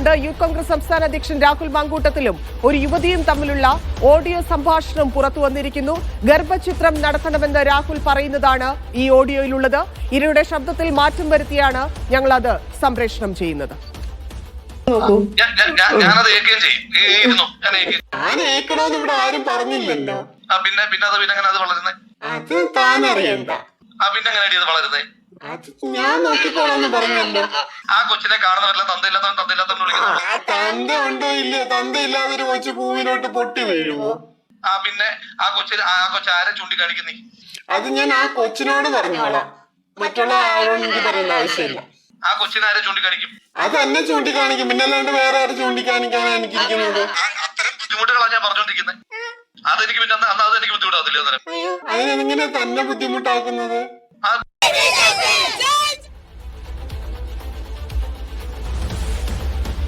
ചേരുന്നുണ്ട്. യൂത്ത് കോൺഗ്രസ് സംസ്ഥാന അധ്യക്ഷൻ രാഹുൽ മാങ്കൂട്ടത്തിലും ഒരു യുവതിയും തമ്മിലുള്ള ഓഡിയോ സംഭാഷണം പുറത്തു വന്നിരിക്കുന്നു. ഗർഭചിത്രം നടത്തണമെന്ന് രാഹുൽ പറയുന്നതാണ് ഈ ഓഡിയോയിലുള്ളത്. ഇരുവരുടെ ശബ്ദത്തിൽ മാറ്റം വരുത്തിയാണ് ഞങ്ങൾ അത് സംപ്രേഷണം ചെയ്യുന്നത്. ഇവിടെ ആരും പറഞ്ഞില്ലല്ലോ. അത് താനറിയണ്ട. ഞാൻ നോക്കിക്കോളാന്ന് പറഞ്ഞല്ലോ. ആ കൊച്ചിനെ കാണുന്നവരെല്ലാം തന്തയില്ലാത്തവൻ തന്ത ഉണ്ടോ ഇല്ലയോ? തന്ത ഇല്ലാതൊരു കൊച്ചു ഭൂമിയിലോട്ട് പൊട്ടി വീഴുമോ? പിന്നെ ആ കൊച്ചാരെ ചൂണ്ടിക്കാണിക്കുന്നേ? അത് ഞാൻ ആ കൊച്ചിനോട് പറഞ്ഞോളാം. മറ്റുള്ള ആരോടും എനിക്ക് പറയേണ്ട ആവശ്യമില്ല. ആ കൊച്ചിനെ ആരെ ചൂണ്ടിക്കാണിക്കും? അത് എന്നെ ചൂണ്ടിക്കാണിക്കും. പിന്നല്ലാണ്ട് വേറെ ആരും ചൂണ്ടിക്കാണിക്കാനാണ് എനിക്കിരിക്കുന്നത്. അത്തരം ബുദ്ധിമുട്ടുകളാണ് ഞാൻ പറഞ്ഞോണ്ടിരിക്കുന്നത്. അതെനിക്ക് പിന്നെ അതെനിക്ക് ബുദ്ധിമുട്ടാകത്തില്ല. അതിനെങ്ങനെ തന്നെ ബുദ്ധിമുട്ടാക്കുന്നത്?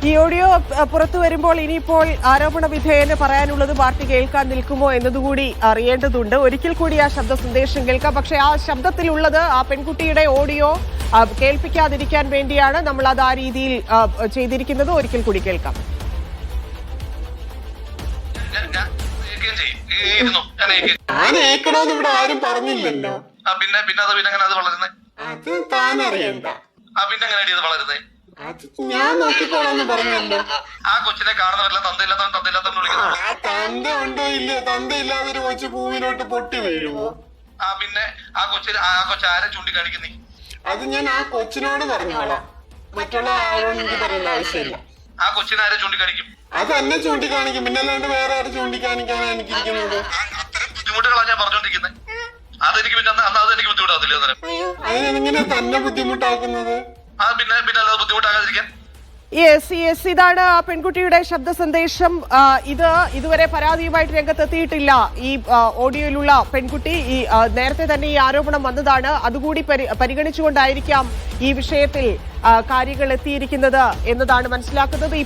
ഈ ഓഡിയോ പുറത്തു വരുമ്പോൾ ഇനിയിപ്പോൾ ആരോപണ വിധേയന് പറയാനുള്ളത് പാർട്ടി കേൾക്കാൻ നിൽക്കുമോ എന്നതുകൂടി അറിയേണ്ടതുണ്ട്. ഒരിക്കൽ കൂടി ആ ശബ്ദ സന്ദേശം കേൾക്കാം. പക്ഷേ ആ ശബ്ദത്തിലുള്ളത് ആ പെൺകുട്ടിയുടെ ഓഡിയോ കേൾപ്പിക്കാതിരിക്കാൻ വേണ്ടിയാണ് നമ്മൾ അത് ആ രീതിയിൽ ചെയ്തിരിക്കുന്നത്. ഒരിക്കൽ കൂടി കേൾക്കാം. ഇവിടെ ആരും പറഞ്ഞില്ലല്ലോ. അത് താനറിയണ്ട. ഞാൻ നോക്കിക്കോളാന്ന് പറഞ്ഞല്ലോ. ആ കൊച്ചിനെ കാണുന്നവരെല്ലാം തന്തയില്ലാത്തവൻ തന്ത ഉണ്ടോ ഇല്ലയോ? തന്ത ഇല്ലാതൊരു കൊച്ചു ഭൂമിയിലോട്ട് പൊട്ടി വീഴുമോ? പിന്നെ ആ കൊച്ചാരെ ചൂണ്ടിക്കാണിക്കുന്നേ? അത് ഞാൻ ആ കൊച്ചിനോട് പറഞ്ഞോളാം. മറ്റുള്ള ആരോടും എനിക്ക് പറയേണ്ട ആവശ്യമില്ല. ആ കൊച്ചിനെ ആരെ ചൂണ്ടിക്കാണിക്കും? അത് എന്നെ ചൂണ്ടിക്കാണിക്കും. പിന്നല്ലാണ്ട് വേറെ ആരും ചൂണ്ടിക്കാണിക്കാനാണ് എനിക്കിരിക്കുന്നത്. അത്തരം ബുദ്ധിമുട്ടുകളാണ് ഞാൻ പറഞ്ഞോണ്ടിരിക്കുന്നത്. അതെനിക്ക് പിന്നെ അതെനിക്ക് ബുദ്ധിമുട്ടാകത്തില്ല. അതിനെങ്ങനെ തന്നെ ബുദ്ധിമുട്ടാക്കുന്നത്? പിന്നെ അല്ലാതെ ബുദ്ധിമുട്ടാകാതിരിക്കാൻ. യെസ്, ഇതാണ് ആ പെൺകുട്ടിയുടെ ശബ്ദ സന്ദേശം. ഇതുവരെ പരാതിയുമായിട്ട് രംഗത്തെത്തിയിട്ടില്ല ഈ ഓഡിയോയിലുള്ള പെൺകുട്ടി. നേരത്തെ തന്നെ ഈ ആരോപണം വന്നതാണ്. അതുകൂടി പരിഗണിച്ചുകൊണ്ടായിരിക്കാം ഈ വിഷയത്തിൽ കാര്യങ്ങൾ എത്തിയിരിക്കുന്നത് എന്നതാണ് മനസ്സിലാക്കുന്നത്.